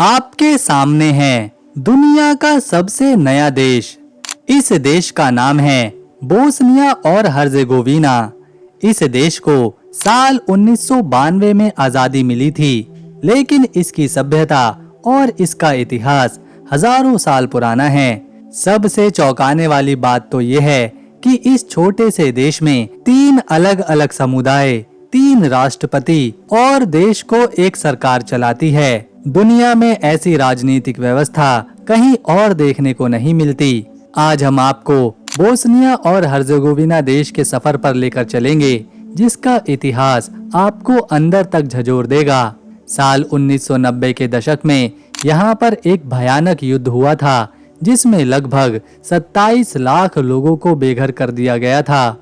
आपके सामने है दुनिया का सबसे नया देश। इस देश का नाम है बोस्निया और हर्जेगोविना। इस देश को साल 1992 में आजादी मिली थी, लेकिन इसकी सभ्यता और इसका इतिहास हजारों साल पुराना है। सबसे चौंकाने वाली बात तो यह है कि इस छोटे से देश में 3 अलग-अलग समुदाय, 3 राष्ट्रपति और देश को एक सरकार चलाती है। दुनिया में ऐसी राजनीतिक व्यवस्था कहीं और देखने को नहीं मिलती। आज हम आपको बोस्निया और हर्जेगोविना देश के सफर पर लेकर चलेंगे, जिसका इतिहास आपको अंदर तक झंझोर देगा। साल 1990 के दशक में यहाँ पर एक भयानक युद्ध हुआ था, जिसमें लगभग 27 लाख लोगों को बेघर कर दिया गया था।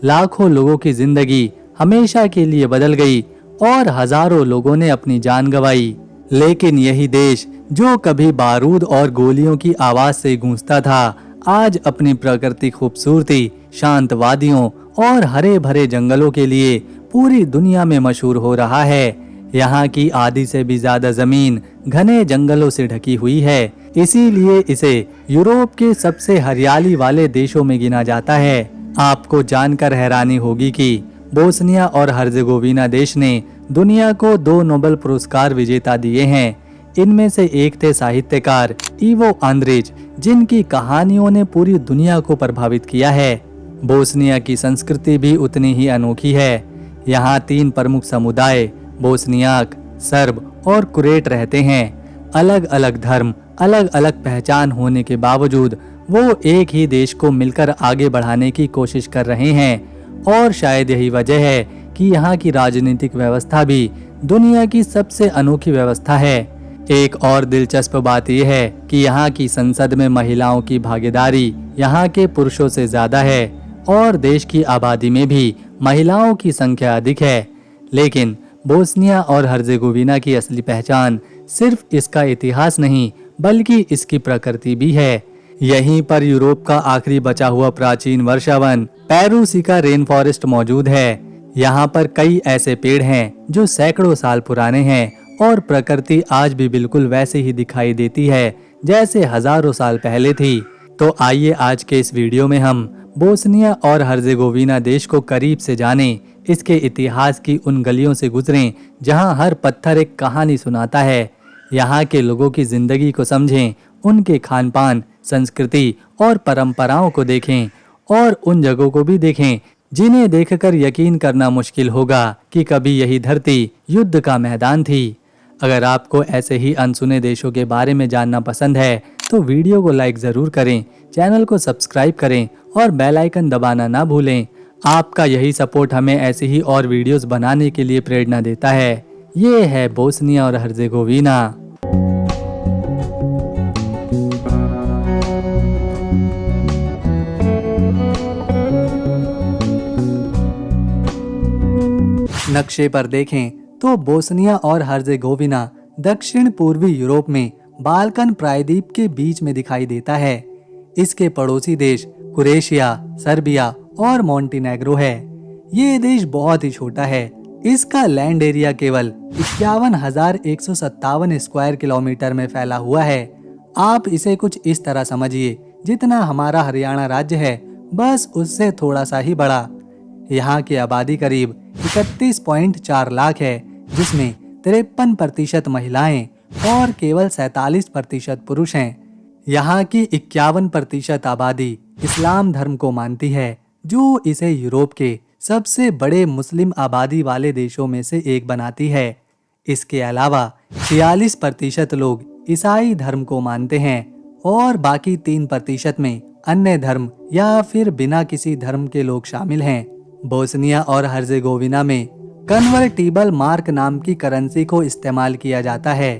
लाखों लोगों की जिंदगी हमेशा के लिए बदल गई और हजारों लोगों ने अपनी जान गंवाई। लेकिन यही देश जो कभी बारूद और गोलियों की आवाज से गूंजता था, आज अपनी प्राकृतिक खूबसूरती, शांत वादियों और हरे भरे जंगलों के लिए पूरी दुनिया में मशहूर हो रहा है। यहाँ की आधी से भी ज्यादा जमीन घने जंगलों से ढकी हुई है, इसीलिए इसे यूरोप के सबसे हरियाली वाले देशों में गिना जाता है। आपको जानकर हैरानी होगी कि बोस्निया और हर्जेगोविना देश ने दुनिया को 2 नोबेल पुरस्कार विजेता दिए हैं। इनमें से एक थे साहित्यकार इवो आंद्रिज, जिनकी कहानियों ने पूरी दुनिया को प्रभावित किया है। बोस्निया की संस्कृति भी उतनी ही अनोखी है। यहाँ 3 प्रमुख समुदाय बोस्नियाक, सर्ब और कुरेट रहते हैं। अलग अलग धर्म, अलग अलग पहचान होने के बावजूद वो एक ही देश को मिलकर आगे बढ़ाने की कोशिश कर रहे हैं। और शायद यही वजह है कि यहाँ की राजनीतिक व्यवस्था भी दुनिया की सबसे अनोखी व्यवस्था है। एक और दिलचस्प बात यह है कि यहाँ की संसद में महिलाओं की भागीदारी यहाँ के पुरुषों से ज्यादा है और देश की आबादी में भी महिलाओं की संख्या अधिक है। लेकिन बोस्निया और हर्जेगोविना की असली पहचान सिर्फ इसका इतिहास नहीं, बल्कि इसकी प्रकृति भी है। यहीं पर यूरोप का आखिरी बचा हुआ प्राचीन वर्षावन पेरूसिका रेन फॉरेस्ट मौजूद है। यहाँ पर कई ऐसे पेड़ हैं जो सैकड़ों साल पुराने हैं और प्रकृति आज भी बिल्कुल वैसे ही दिखाई देती है जैसे हजारों साल पहले थी। तो आइए आज के इस वीडियो में हम बोस्निया और हर्जेगोविना देश को करीब से जानें, इसके इतिहास की उन गलियों से गुजरें जहां हर पत्थर एक कहानी सुनाता है। यहाँ के लोगों की जिंदगी को समझें, उनके खान पान, संस्कृति और परंपराओं को देखें और उन जगहों को भी देखें जिन्हें देखकर यकीन करना मुश्किल होगा कि कभी यही धरती युद्ध का मैदान थी। अगर आपको ऐसे ही अनसुने देशों के बारे में जानना पसंद है तो वीडियो को लाइक जरूर करें, चैनल को सब्सक्राइब करें और बेल आइकन दबाना ना भूलें। आपका यही सपोर्ट हमें ऐसी ही और वीडियोस बनाने के लिए प्रेरणा देता है। ये है बोस्निया और हर्जेगोविना। नक्शे पर देखें तो बोस्निया और हर्जेगोविना दक्षिण पूर्वी यूरोप में बाल्कन प्रायद्वीप के बीच में दिखाई देता है। इसके पड़ोसी देश क्रोएशिया, सर्बिया और मोंटेनेग्रो है। ये देश बहुत ही छोटा है। इसका लैंड एरिया केवल 51,157 स्क्वायर किलोमीटर में फैला हुआ है। आप इसे कुछ इस तरह समझिए जितना हमारा हरियाणा राज्य है, बस उससे थोड़ा सा ही बड़ा। यहाँ की आबादी करीब 31.4 लाख है, जिसमें 53% महिलाएं और केवल 47% पुरुष हैं। यहाँ की 51% आबादी इस्लाम धर्म को मानती है, जो इसे यूरोप के सबसे बड़े मुस्लिम आबादी वाले देशों में से एक बनाती है। इसके अलावा 46% लोग ईसाई धर्म को मानते हैं और बाकी 3% में अन्य धर्म या फिर बिना किसी धर्म के लोग शामिल हैं। बोस्निया और हर्जेगोविना में कन्वर्टिबल मार्क नाम की करेंसी को इस्तेमाल किया जाता है।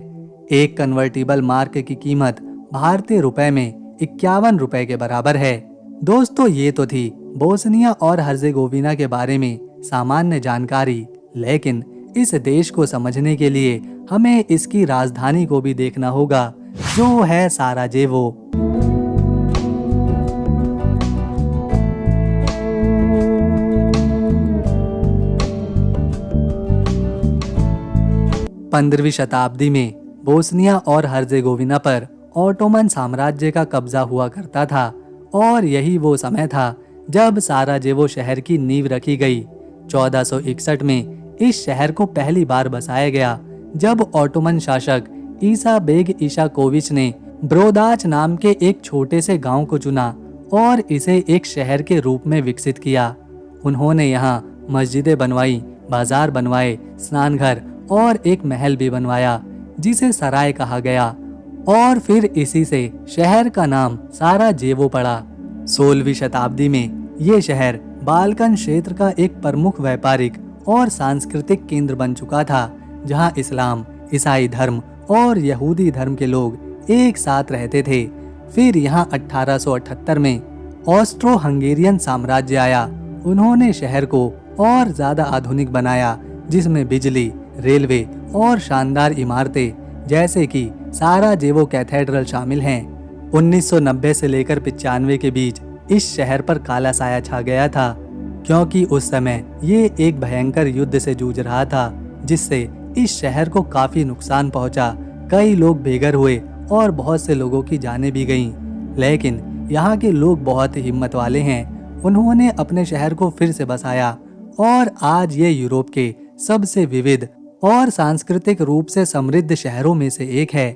एक कन्वर्टिबल मार्क की कीमत भारतीय रुपए में 51 रुपए के बराबर है। दोस्तों, ये तो थी बोस्निया और हर्जेगोविना के बारे में सामान्य जानकारी, लेकिन इस देश को समझने के लिए हमें इसकी राजधानी को भी देखना होगा, जो है साराजेवो। पंद्रहवीं शताब्दी में बोस्निया और हर्जेगोविना पर ऑटोमन साम्राज्य का कब्जा हुआ करता था और यही वो समय था जब साराजेवो शहर की नींव रखी गई। 1461 में इस शहर को पहली बार बसाया गया जब ऑटोमन शासक ईसा बेग ईशाकोविच ने ब्रोदाच नाम के एक छोटे से गांव को चुना और इसे एक शहर के रूप में विकसित किया। उन्होंने यहाँ मस्जिदें बनवाई, बाजार बनवाए, स्नानघर और एक महल भी बनवाया जिसे सराय कहा गया और फिर इसी से शहर का नाम साराजेवो पड़ा। 16वीं शताब्दी में ये शहर बाल्कन क्षेत्र का एक प्रमुख व्यापारिक और सांस्कृतिक केंद्र बन चुका था, जहां इस्लाम, ईसाई धर्म और यहूदी धर्म के लोग एक साथ रहते थे। फिर यहां 1878 में ऑस्ट्रो हंगेरियन साम्राज्य आया। उन्होंने शहर को और ज्यादा आधुनिक बनाया, जिसमें बिजली, रेलवे और शानदार इमारतें जैसे कि साराजेवो कैथेड्रल शामिल हैं। 1990 से लेकर 95 के बीच इस शहर पर काला साया छा गया था, क्योंकि उस समय ये एक भयंकर युद्ध से जूझ रहा था, जिससे इस शहर को काफी नुकसान पहुंचा। कई लोग बेघर हुए और बहुत से लोगों की जानें भी गईं। लेकिन यहाँ के लोग बहुत ही हिम्मत वाले हैं। उन्होंने अपने शहर को फिर से बसाया और आज ये यूरोप के सबसे विविध और सांस्कृतिक रूप से समृद्ध शहरों में से एक है।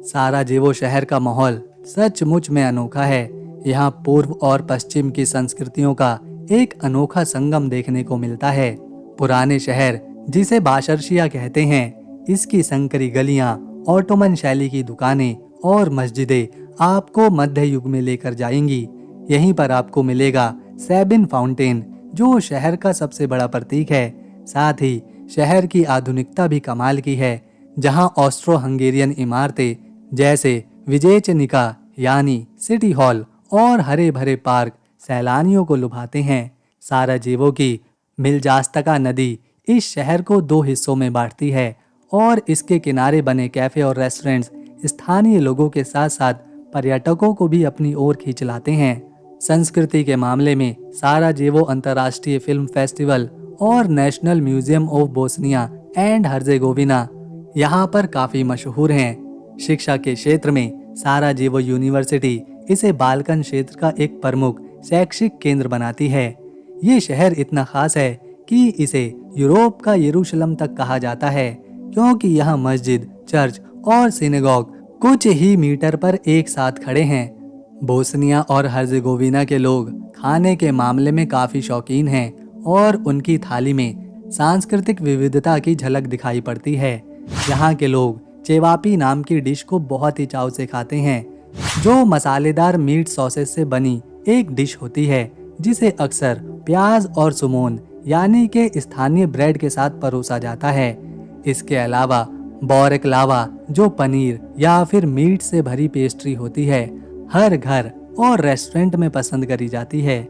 साराजेवो शहर का माहौल सचमुच में अनोखा है। यहाँ पूर्व और पश्चिम की संस्कृतियों का एक अनोखा संगम देखने को मिलता है। पुराने शहर, जिसे बाशर्शिया कहते हैं, इसकी संकरी गलियां, ऑटोमन शैली की दुकानें और मस्जिदें आपको मध्य युग में लेकर जाएंगी। यहीं पर आपको मिलेगा सेबिन फाउंटेन, जो शहर का सबसे बड़ा प्रतीक है। साथ ही शहर की आधुनिकता भी कमाल की है, जहां ऑस्ट्रो हंगेरियन इमारतें जैसे विजेचनिका यानी सिटी हॉल और हरे भरे पार्क सैलानियों को लुभाते हैं। साराजेवो की मिलजास्तका नदी इस शहर को दो हिस्सों में बांटती है और इसके किनारे बने कैफे और रेस्टोरेंट्स स्थानीय लोगों के साथ साथ पर्यटकों को भी अपनी ओर खींच लाते हैं। संस्कृति के मामले में साराजेवो अंतर्राष्ट्रीय फिल्म फेस्टिवल और national museum of Bosnia and Herzegovina यहाँ पर काफी मशहूर हैं। शिक्षा के क्षेत्र में साराजेवो यूनिवर्सिटी इसे बाल्कन क्षेत्र का एक प्रमुख शैक्षिक केंद्र बनाती है। ये शहर इतना खास है कि इसे यूरोप का यरूशलेम तक कहा जाता है, क्योंकि यहाँ मस्जिद, चर्च और सिनेगॉग कुछ ही मीटर पर एक साथ खड़े हैं। बोस्निया और हर्जेगोविना के लोग खाने के मामले में काफी शौकीन हैं और उनकी थाली में सांस्कृतिक विविधता की झलक दिखाई पड़ती है। यहाँ के लोग चेवापी नाम की डिश को बहुत ही चाव से खाते हैं, जो मसालेदार मीट सॉसेस से बनी एक डिश होती है, जिसे अक्सर प्याज और सुमोन यानी के स्थानीय ब्रेड के साथ परोसा जाता है। इसके अलावा बोरेक्लावा, जो पनीर या फिर मीट से भरी पेस्ट्री होती है, हर घर और रेस्टोरेंट में पसंद करी जाती है।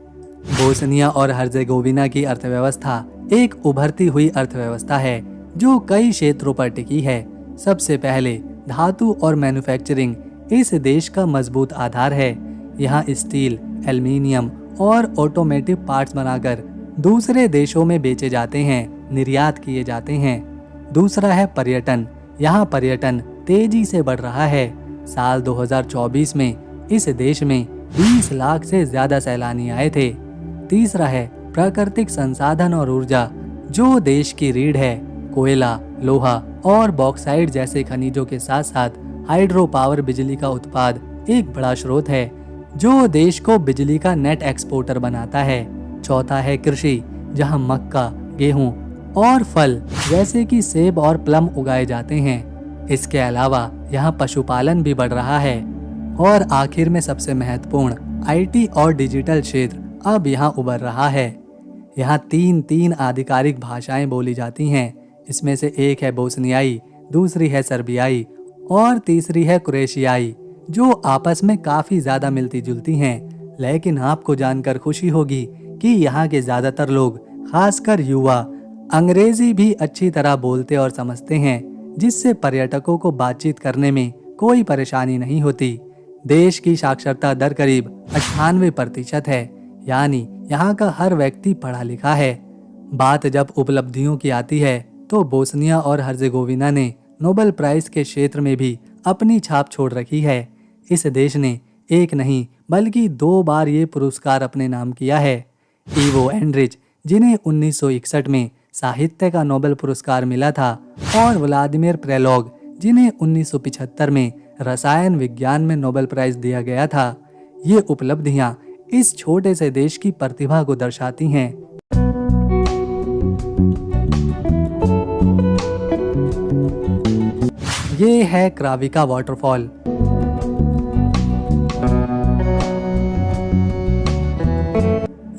बोस्निया और हर्जेगोविना की अर्थव्यवस्था एक उभरती हुई अर्थव्यवस्था है, जो कई क्षेत्रों पर टिकी है। सबसे पहले धातु और मैन्युफैक्चरिंग इस देश का मजबूत आधार है। यहाँ स्टील, एल्युमिनियम और ऑटोमेटिव पार्ट्स बनाकर दूसरे देशों में बेचे जाते हैं, निर्यात किए जाते हैं। दूसरा है पर्यटन। यहाँ पर्यटन तेजी से बढ़ रहा है। साल 2024 में इस देश में 20 लाख से ज्यादा सैलानी आए थे। तीसरा है प्राकृतिक संसाधन और ऊर्जा, जो देश की रीढ़ है। कोयला, लोहा और बॉक्साइट जैसे खनिजों के साथ साथ हाइड्रो पावर बिजली का उत्पाद एक बड़ा स्रोत है, जो देश को बिजली का नेट एक्सपोर्टर बनाता है। चौथा है कृषि, जहां मक्का, गेहूं और फल जैसे कि सेब और प्लम उगाए जाते हैं। इसके अलावा यहाँ पशुपालन भी बढ़ रहा है। और आखिर में सबसे महत्वपूर्ण आईटी और डिजिटल क्षेत्र अब यहाँ उभर रहा है। यहाँ तीन आधिकारिक भाषाएं बोली जाती हैं। इसमें से एक है बोस्नियाई, दूसरी है सर्बियाई और तीसरी है क्रोएशियाई, जो आपस में काफी ज्यादा मिलती जुलती हैं। लेकिन आपको जानकर खुशी होगी कि यहाँ के ज्यादातर लोग, खासकर युवा, अंग्रेजी भी अच्छी तरह बोलते और समझते हैं, जिससे पर्यटकों को बातचीत करने में कोई परेशानी नहीं होती। देश की साक्षरता दर करीब 98% है, यानी यहाँ का हर व्यक्ति पढ़ा लिखा है। बात जब उपलब्धियों की आती है तो बोस्निया और हर्जेगोविना ने नोबेल प्राइज के क्षेत्र में भी अपनी छाप छोड़ रखी है। इस देश ने एक नहीं बल्कि 2 बार ये पुरस्कार अपने नाम किया है। इवो एंड्रिच, जिन्हें 1961 में साहित्य का नोबेल पुरस्कार मिला था, और व्लादिमीर प्रेलोग, जिन्हें 1975 में रसायन विज्ञान में नोबेल प्राइज दिया गया था। ये उपलब्धियां इस छोटे से देश की प्रतिभा को दर्शाती हैं। ये है क्राविका वाटरफॉल।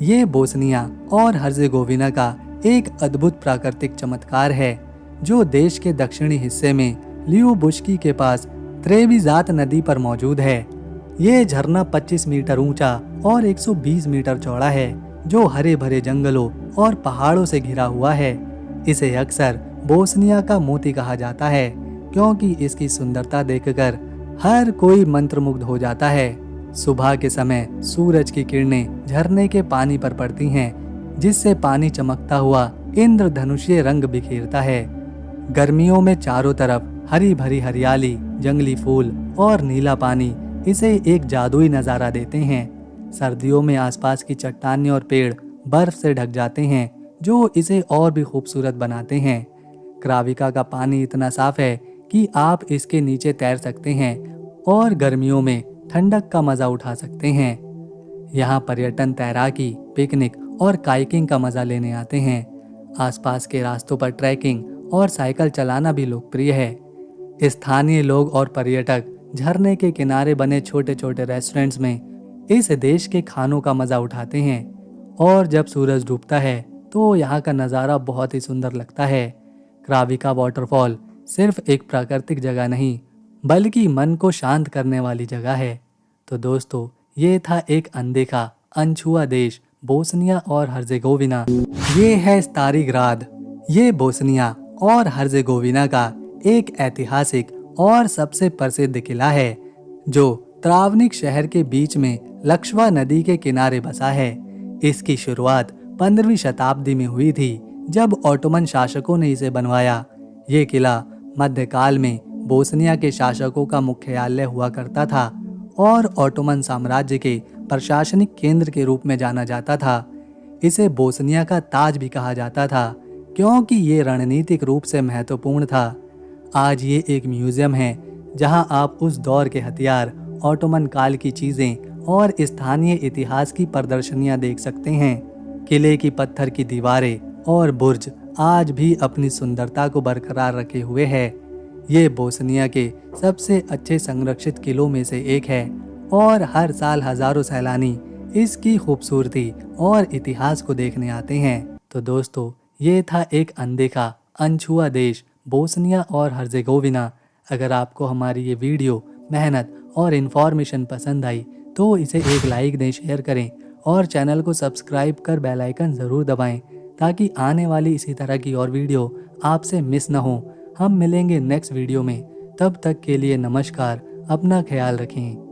ये बोस्निया और हर्जेगोविना का एक अद्भुत प्राकृतिक चमत्कार है, जो देश के दक्षिणी हिस्से में लियोबुश्की के पास त्रेविजात नदी पर मौजूद है। ये झरना 25 मीटर ऊंचा और 120 मीटर चौड़ा है, जो हरे भरे जंगलों और पहाड़ों से घिरा हुआ है। इसे अक्सर बोस्निया का मोती कहा जाता है, क्योंकि इसकी सुंदरता देखकर हर कोई मंत्रमुग्ध हो जाता है। सुबह के समय सूरज की किरणें झरने के पानी पर पड़ती हैं, जिससे पानी चमकता हुआ इंद्रधनुषीय रंग बिखेरता है। गर्मियों में चारों तरफ हरी भरी हरियाली, जंगली फूल और नीला पानी इसे एक जादुई नजारा देते हैं। सर्दियों में आसपास की चट्टानें और पेड़ बर्फ से ढक जाते हैं, जो इसे और भी खूबसूरत बनाते हैं। क्राविका का पानी इतना साफ है कि आप इसके नीचे तैर सकते हैं और गर्मियों में ठंडक का मजा उठा सकते हैं। यहाँ पर्यटन, तैराकी, पिकनिक और काइकिंग का मजा लेने आते हैं। आसपास के रास्तों पर ट्रैकिंग और साइकिल चलाना भी लोकप्रिय है। स्थानीय लोग और पर्यटक झरने के किनारे बने छोटे छोटे रेस्टोरेंट्स में इस देश के खानों का मजा उठाते हैं, और जब सूरज डूबता है तो यहाँ का नज़ारा बहुत ही सुंदर लगता है। क्राविका वाटरफॉल सिर्फ एक प्राकृतिक जगह नहीं, बल्कि मन को शांत करने वाली जगह है। तो दोस्तों, ये था एक अनदेखा, अनछुआ देश बोस्निया और हर्जेगोविना। ये है स्टारी ग्राद। ये बोस्निया और हर्जेगोविना का एक ऐतिहासिक और सबसे प्रसिद्ध किला है, जो त्रावनिक शहर के बीच में लक्ष्वा नदी के किनारे बसा है। इसकी शुरुआत 15वीं शताब्दी में हुई थी, जब ऑटोमन शासकों ने इसे बनवाया। ये किला मध्यकाल में बोस्निया के शासकों का मुख्यालय हुआ करता था और ऑटोमन साम्राज्य के प्रशासनिक केंद्र के रूप में जाना जाता था। इसे बोस्निया का ताज भी कहा जाता था, क्योंकि ये रणनीतिक रूप से महत्वपूर्ण था। आज ये एक म्यूजियम है, जहां आप उस दौर के हथियार, ऑटोमन काल की चीजें और स्थानीय इतिहास की प्रदर्शनियां देख सकते हैं। किले की पत्थर की दीवारें और बुर्ज आज भी अपनी सुंदरता को बरकरार रखे हुए है। ये बोस्निया के सबसे अच्छे संरक्षित किलों में से एक है, और हर साल हजारों सैलानी इसकी खूबसूरती और इतिहास को देखने आते हैं। तो दोस्तों, ये था एक अनदेखा, अनछुआ देश बोस्निया और हर्जेगोविना। अगर आपको हमारी ये वीडियो, मेहनत और इन्फॉर्मेशन पसंद आई तो इसे एक लाइक दें, शेयर करें और चैनल को सब्सक्राइब कर बेल आइकन ज़रूर दबाएं, ताकि आने वाली इसी तरह की और वीडियो आपसे मिस ना हो। हम मिलेंगे नेक्स्ट वीडियो में। तब तक के लिए नमस्कार, अपना ख्याल रखें।